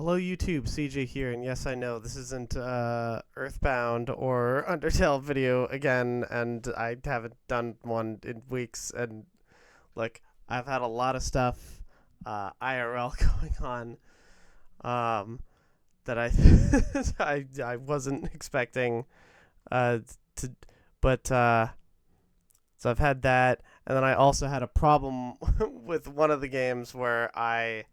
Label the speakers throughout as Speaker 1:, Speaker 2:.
Speaker 1: Hello YouTube, CJ here, and yes, I know this isn't Earthbound or Undertale video again, and I haven't done one in weeks, and like I've had a lot of stuff IRL going um, that I wasn't expecting to, but so I've had that, and then I also had a problem with one of the games where I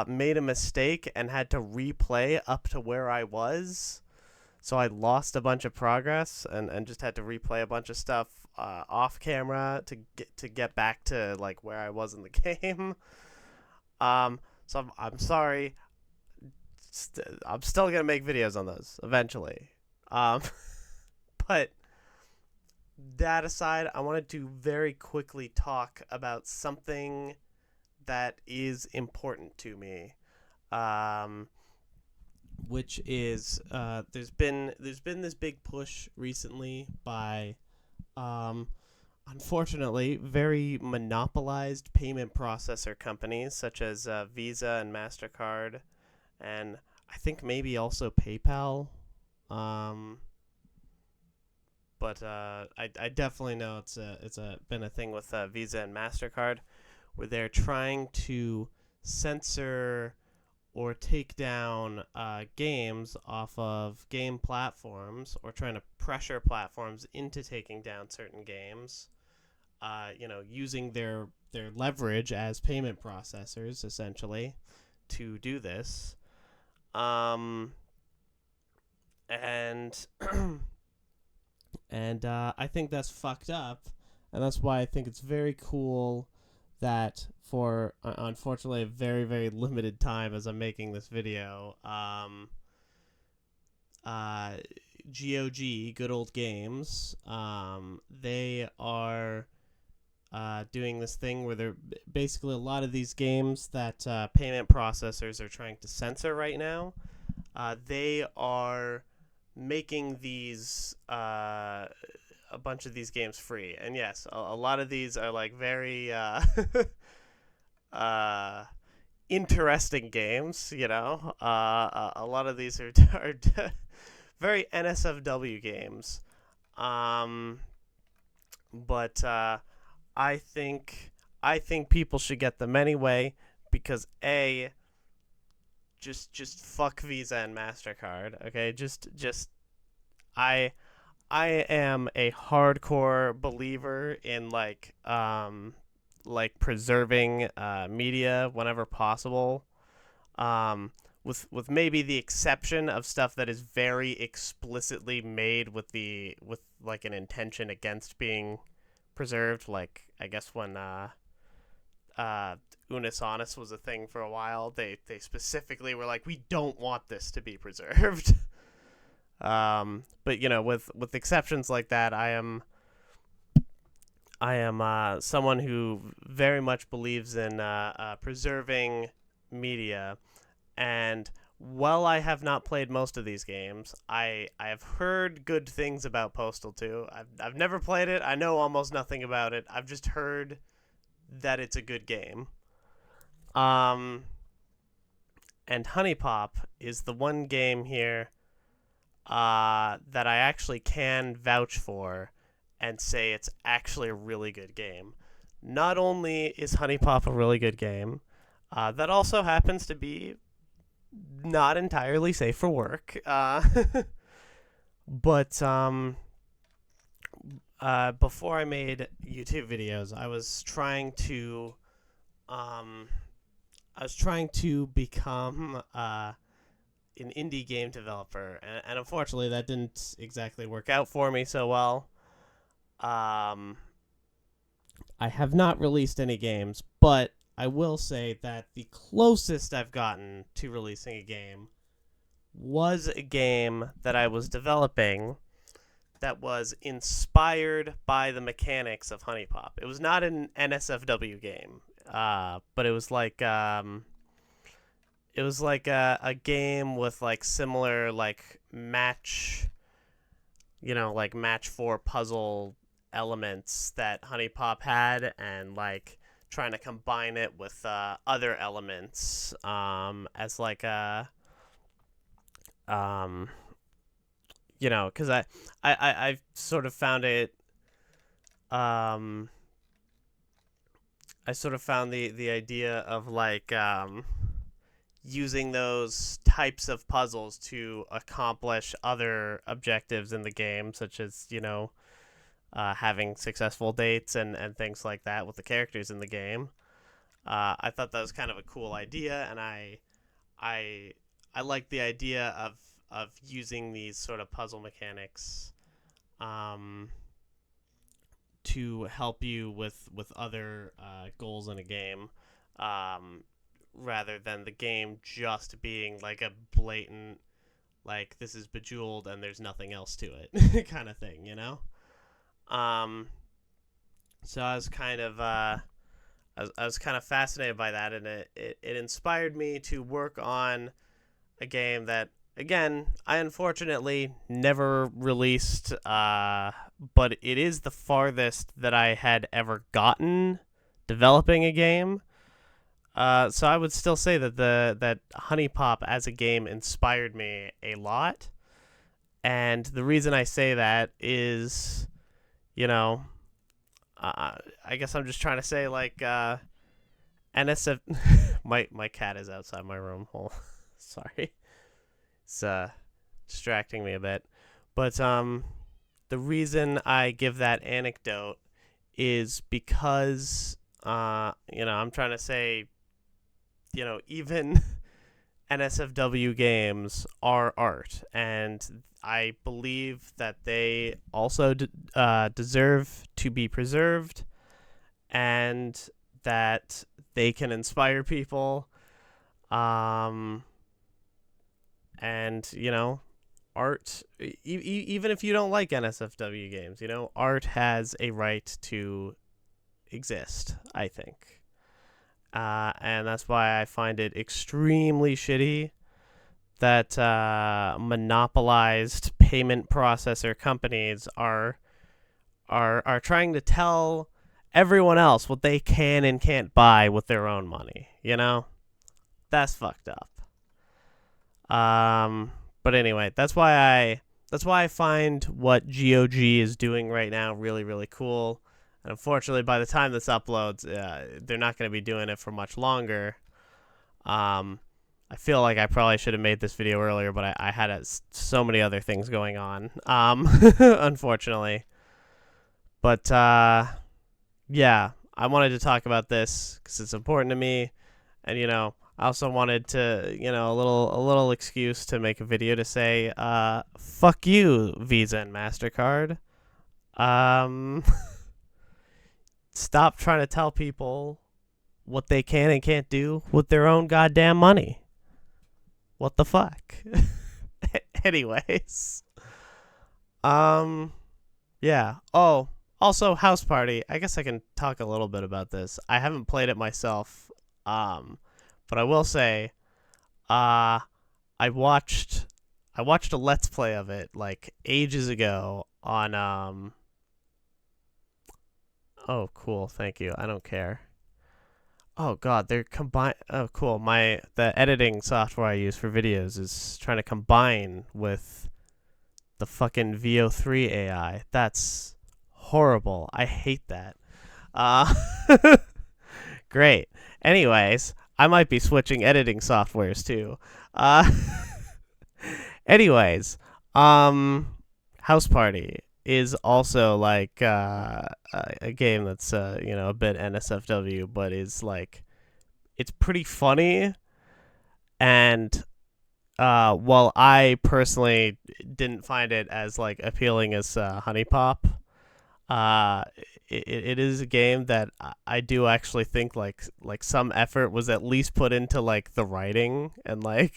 Speaker 1: made a mistake and had to replay up to where I was. So I lost a bunch of progress and just had to replay a bunch of stuff off camera to get back to like where I was in the game. So I'm sorry. I'm still gonna make videos on those eventually. Um, but that aside, I wanted to very quickly talk about something that is important to me, um, which is there's been this big push recently by um, unfortunately very monopolized payment processor companies such as Visa and Mastercard, and I think maybe also PayPal. Um, but I definitely know it's been a thing with Visa and Mastercard where they're trying to censor or take down games off of game platforms, or trying to pressure platforms into taking down certain games. Using their leverage as payment processors essentially to do this. Um, and I think that's fucked up, and that's why I think it's very cool that for unfortunately a very very limited time as I'm making this video, uh, GOG, Good Old Games, they are doing this thing where they're basically a lot of these games that payment processors are trying to censor right now. They are making these a bunch of these games free, and yes, a lot of these are like very uh, interesting games. A lot of these are very NSFW games. Um, but I think I think people should get them anyway because just fuck Visa and Mastercard. Okay, just I I am a hardcore believer in like preserving media whenever possible. With maybe the exception of stuff that is very explicitly made with like an intention against being preserved. Like I guess when uh Unis Honest was a thing for a while, they specifically were like, we don't want this to be preserved. But with exceptions like that, I am someone who very much believes in preserving media. And while I have not played most of these games, I have heard good things about Postal 2. I've never played it. I know almost nothing about it. I've just heard that it's a good game. Um, and Honey Pop is the one game here that I actually can vouch for and say it's actually a really good game. Not only is Honey Pop a really good game, that also happens to be not entirely safe for work. But before I made YouTube videos, um, I was trying to become an indie game developer, and unfortunately, that didn't exactly work out for me so well. Um, I have not released any games, but I will say that the closest I've gotten to releasing a game was a game that I was developing that was inspired by the mechanics of Honey Pop. It was not an NSFW game, but it was like a game with like similar like match 4 puzzle elements that Honey Pop had, and like trying to combine it with other elements as like a um, because I've sort of found it um, I sort of found the idea of like using those types of puzzles to accomplish other objectives in the game, such as having successful dates and things like that with the characters in the game. I thought that was kind of a cool idea, and I I like the idea of using these sort of puzzle mechanics um, to help you with other goals in a game, um, rather than the game just being like a blatant like this is Bejeweled and there's nothing else to it kind of thing, Um, so I was kind of fascinated by that, and it inspired me to work on a game that, again, I unfortunately never released, but it is the farthest that I had ever gotten developing a game. So I would still say that that Honey Pop as a game inspired me a lot, and the reason I say that is, you know, I guess I'm just trying to say like NSF. My cat is outside my room. Oh, sorry, it's distracting me a bit. But the reason I give that anecdote is because I'm trying to say, even NSFW games are art, and I believe that they also deserve to be preserved, and that they can inspire people. Um, and art, even if you don't like NSFW games, art has a right to exist, I think. And that's why I find it extremely shitty that monopolized payment processor companies are trying to tell everyone else what they can and can't buy with their own money. That's fucked up. But anyway, that's why I find what GOG is doing right now really, really cool. And unfortunately, by the time this uploads, they're not going to be doing it for much longer. I feel like I probably should have made this video earlier, but I had so many other things going on, unfortunately. But yeah, I wanted to talk about this because it's important to me, and I also wanted to, a little excuse to make a video to say, fuck you, Visa and MasterCard. Stop trying to tell people what they can and can't do with their own goddamn money. What the fuck? Anyways. Yeah. Oh, also House Party. I guess I can talk a little bit about this. I haven't played it myself. But I will say, I watched a Let's Play of it like ages ago on Oh, cool. Thank you. I don't care. Oh god, they're combine. Oh, cool. The editing software I use for videos is trying to combine with the fucking VO3 AI. That's horrible. I hate that. Uh, great. Anyways, I might be switching editing softwares too. Uh, anyways, House Party is also like a game that's a bit NSFW, but is like it's pretty funny. And while I personally didn't find it as like appealing as Honey Pop, uh, it is a game that I do actually think like some effort was at least put into like the writing and like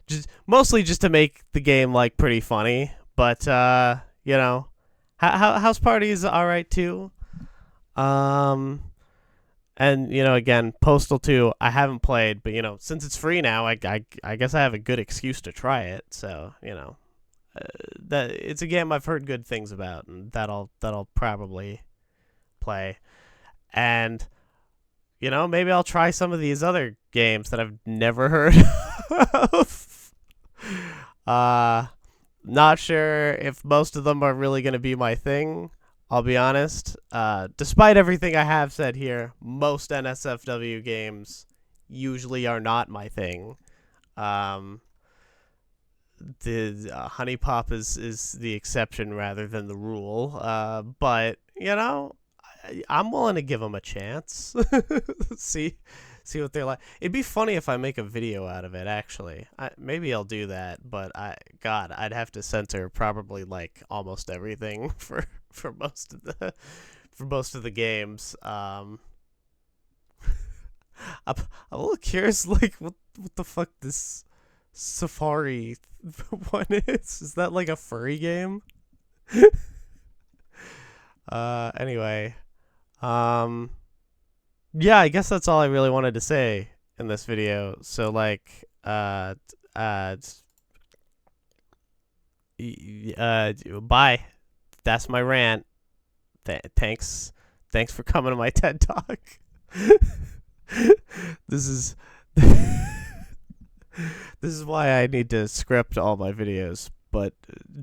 Speaker 1: just mostly just to make the game like pretty funny. But House Party is all right too. And again, Postal 2 I haven't played, but since it's free now, I guess I have a good excuse to try it. So that it's a game I've heard good things about, and that I'll probably play. And you know, maybe I'll try some of these other games that I've never heard of. Uh, Not sure if most of them are really going to be my thing. I'll be honest. Despite everything I have said here, most NSFW games usually are not my thing. Um, the Honey Pop is the exception rather than the rule. But you know, I'm willing to give them a chance. see see what they're like. It'd be funny if I make a video out of it. Actually, maybe I'll do that. But I'd have to censor probably like almost everything for most of the games. I'm a little curious, like what the fuck this Safari one is. Is that like a furry game? Anyway, um, yeah, I guess that's all I really wanted to say in this video. So like, bye. That's my rant. Thanks for coming to my TED Talk. This is this is why I need to script all my videos, but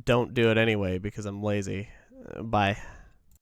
Speaker 1: don't do it anyway because I'm lazy. Bye.